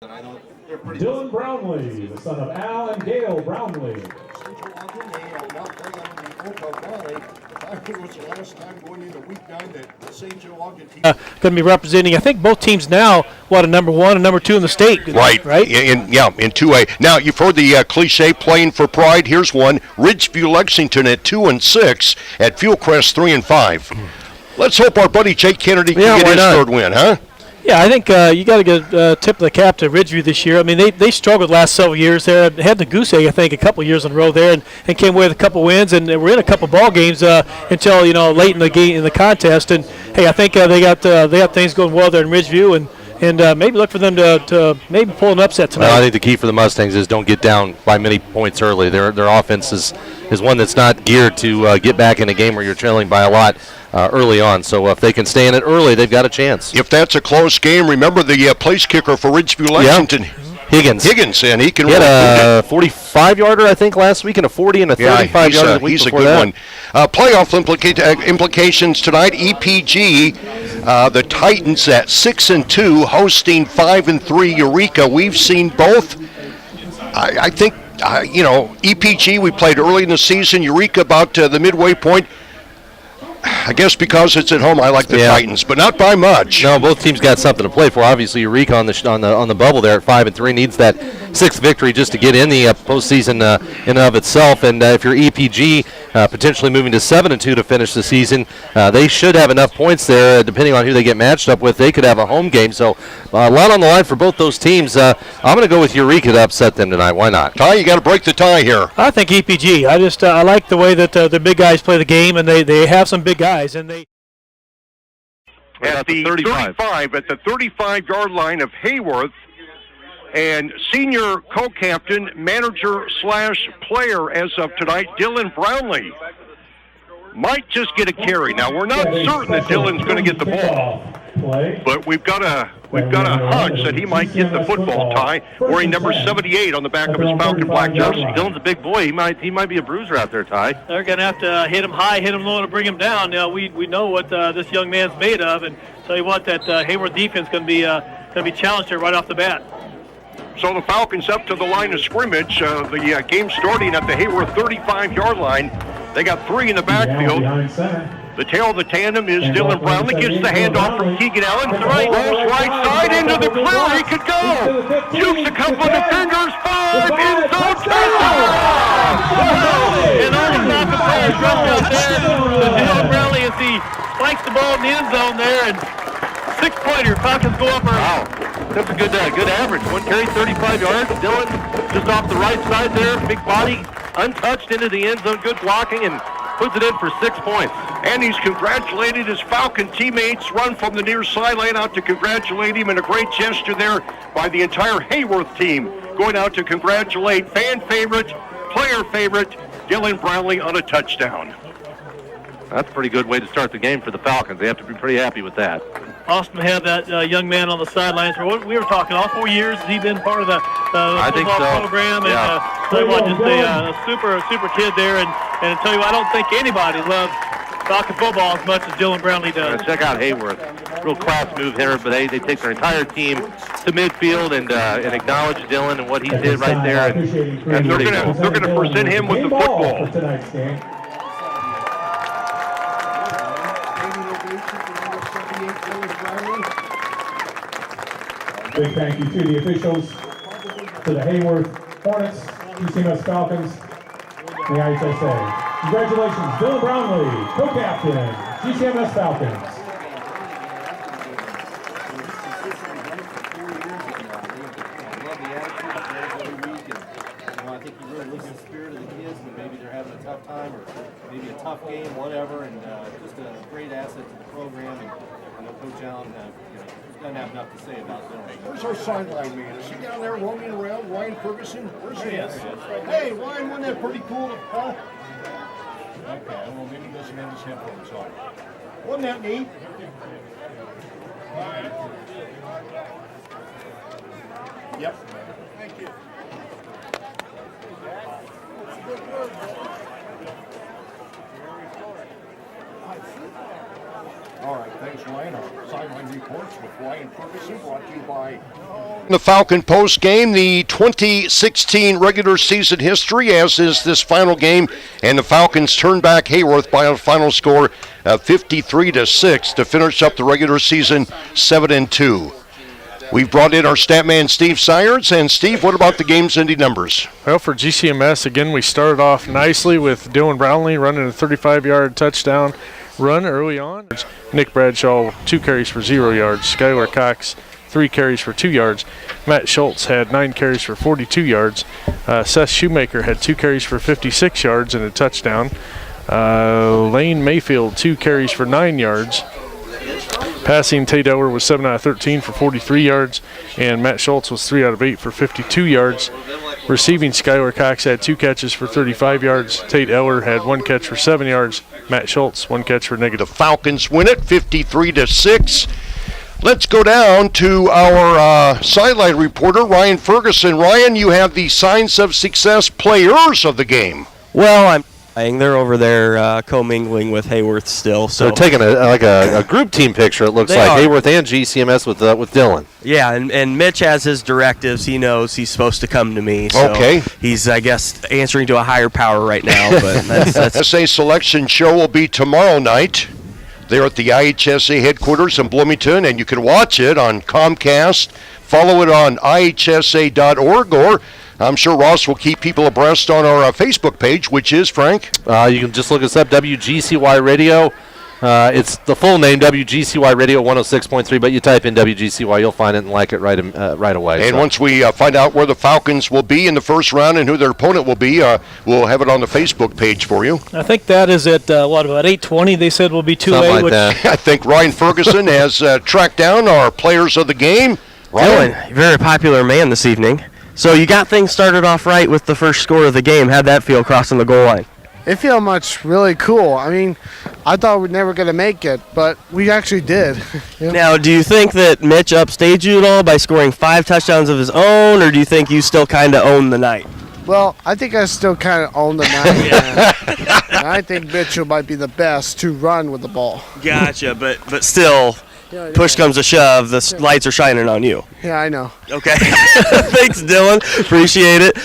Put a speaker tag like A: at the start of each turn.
A: Dylan Brownlee, the son of Al and Gail Brownlee.
B: Going to be representing, I think, both teams now. What, a number 1 and number 2 in the state,
C: right? In 2A. Now you've heard the cliche playing for pride. Here's one: Ridgeview Lexington at 2-6, at Fieldcrest 3-5. Let's hope our buddy Jake Kennedy can get his third win, huh?
B: Yeah, I think you got to get a tip of the cap to Ridgeview this year. I mean, they struggled the last several years there. They had the goose egg, I think, a couple years in a row there, and came away with a couple wins, and were in a couple ball games until late in the game in the contest. And hey, I think they got things going well there in Ridgeview, and maybe look for them to maybe pull an upset tonight.
D: Well, I think the key for the Mustangs is don't get down by many points early. Their offense is one that's not geared to get back in a game where you're trailing by a lot early on. So if they can stay in it early, they've got a chance.
C: If that's a close game, remember the place kicker for Ridgeview Lexington.
D: Yeah. Higgins,
C: and he can.
D: He had a 45-yarder, I think, last week, and a 40 and a 35-yarder the week
C: he's
D: before
C: a good
D: that.
C: one. Playoff implications tonight. EPG, the Titans at 6-2, hosting 5-3 Eureka. We've seen both. I think EPG we played early in the season. Eureka about the midway point. I guess because it's at home, I like the Titans, but not by much.
D: No, both teams got something to play for. Obviously, Eureka on the bubble there at 5-3 needs that 6th victory just to get in the postseason in and of itself. And if you're EPG, potentially moving to 7-2 to finish the season, they should have enough points there. Depending on who they get matched up with, they could have a home game. So a lot on the line for both those teams. I'm going to go with Eureka to upset them tonight. Why not?
C: Ty, you got to break the tie here.
B: I think EPG. I like the way that the big guys play the game, and they have some big guys, and they.
C: At the 35, at the 35-yard line of Heyworth, and senior co-captain, manager/player as of tonight, Dylan Brownlee, might just get a carry. Now we're not certain that Dylan's going to get the ball, but we've got a hunch that he might get the football, Ty, wearing number 78 on the back of his Falcon black jersey.
D: Dylan's a big boy. He might be a bruiser out there, Ty.
B: They're going to have to hit him high, hit him low to bring him down. We know what this young man's made of, and tell you what, that Heyworth defense going to be challenged here right off the bat.
C: So the Falcons up to the line of scrimmage. The game starting at the Heyworth 35-yard line. They got 3 in the backfield. The tail of the tandem is Dylan Brownlee. Gets the handoff from Keegan Allen. Rolls right side into the clear. He could go. Jukes a couple of defenders. 5 in zone touchdown.
B: And all the Falcon players rushed out there. The Dylan Brownlee as he spikes the ball in the end zone there, and 6-pointer. Falcons go up early.
D: Wow, that's a good average. 1 carry, 35 yards. Dylan just off the right side there. Big body, untouched into the end zone. Good blocking, and puts it in for 6 points.
C: And he's congratulated his Falcon teammates, run from the near sideline out to congratulate him, and a great gesture there by the entire Heyworth team, going out to congratulate fan favorite, player favorite, Dylan Brownlee on a touchdown.
D: That's a pretty good way to start the game for the Falcons. They have to be pretty happy with that.
B: Awesome to have that young man on the sidelines. We were talking all 4 years. Has he been part of the football program? And tell you what, just a super kid there. And I tell you what, I don't think anybody loves Falcon football as much as Dylan Brownlee does.
D: Check out Heyworth. Real class move here, but they take their entire team to midfield and acknowledge Dylan and what he did right there. And
C: they're going to present him with the football.
A: Big thank you to the officials, to the Heyworth Hornets, GCMS Falcons, the IHSA. Congratulations, Dylan Brownlee, co-captain, GCMS Falcons.
E: I think he really looks at the spirit of the kids, and maybe they're having a tough time or maybe a tough game, whatever, and just a great asset to the program. And I know Coach Allen doesn't have enough to say about Dylan.
F: Where's our sideline man? Is he down there roaming around? Ryan Ferguson? Where's he? Hey, Ryan, wasn't that pretty cool? Huh? Okay, well, maybe he doesn't have his headphones on. Wasn't that neat? Yep. Thank you. Good work, All right, thanks, Ryan. Our sideline reports with Ryan Ferguson, brought to you by the Falcon Post Game, the 2016 regular season history, as is this final game, and the Falcons turn back Heyworth by a final score of 53-6 to finish up the regular season 7-2. We've brought in our stat man, Steve Syers. And, Steve, what about the game's ending numbers?
G: Well, for GCMS, again, we started off nicely with Dylan Brownlee running a 35-yard touchdown run early on. Nick Bradshaw, 2 carries for 0 yards. Skylar Cox, 3 carries for 2 yards. Matt Schultz had 9 carries for 42 yards. Seth Shoemaker had 2 carries for 56 yards and a touchdown. Lane Mayfield, 2 carries for 9 yards. Passing, Tate Eller was 7 out of 13 for 43 yards, and Matt Schultz was 3 out of 8 for 52 yards. Receiving, Skylar Cox had 2 catches for 35 yards. Tate Eller had 1 catch for 7 yards. Matt Schultz, 1 catch for negative.
F: The Falcons win it 53-6. Let's go down to our sideline reporter, Ryan Ferguson. Ryan, you have the signs of success players of the game.
H: Well, I'm saying they're over there commingling with Heyworth still. So
D: they're taking a group team picture, it looks like. Heyworth and GCMS with Dylan.
H: Yeah, and Mitch has his directives. He knows he's supposed to come to me. So
F: okay.
H: He's, I guess, answering to a higher power right now. But that's
F: SA Selection Show will be tomorrow night. They're at the IHSA headquarters in Bloomington, and you can watch it on Comcast. Follow it on ihsa.org, or I'm sure Ross will keep people abreast on our Facebook page, which is, Frank?
D: You can just look us up, WGCY Radio. It's the full name, WGCY Radio 106.3, but you type in WGCY, you'll find it and like it right away.
F: And once we find out where the Falcons will be in the first round and who their opponent will be, we'll have it on the Facebook page for you.
B: I think that is at, about 8:20 they said will be too
D: Something
B: late.
D: like that.
F: I think Ryan Ferguson has tracked down our players of the game. Ryan.
H: Dylan, very popular man this evening. So you got things started off right with the first score of the game. How'd that feel crossing the goal line?
I: It felt really cool. I mean, I thought we'd never going to make it, but we actually did. Yeah.
H: Now, do you think that Mitch upstaged you at all by scoring 5 touchdowns of his own, or do you think you still kind of own the night?
I: Well, I think I still kind of own the night. And I think Mitchell might be the best to run with the ball.
H: Gotcha, but still, push comes to shove, the lights are shining on you.
I: Yeah, I know.
H: Okay. Thanks, Dylan. Appreciate it.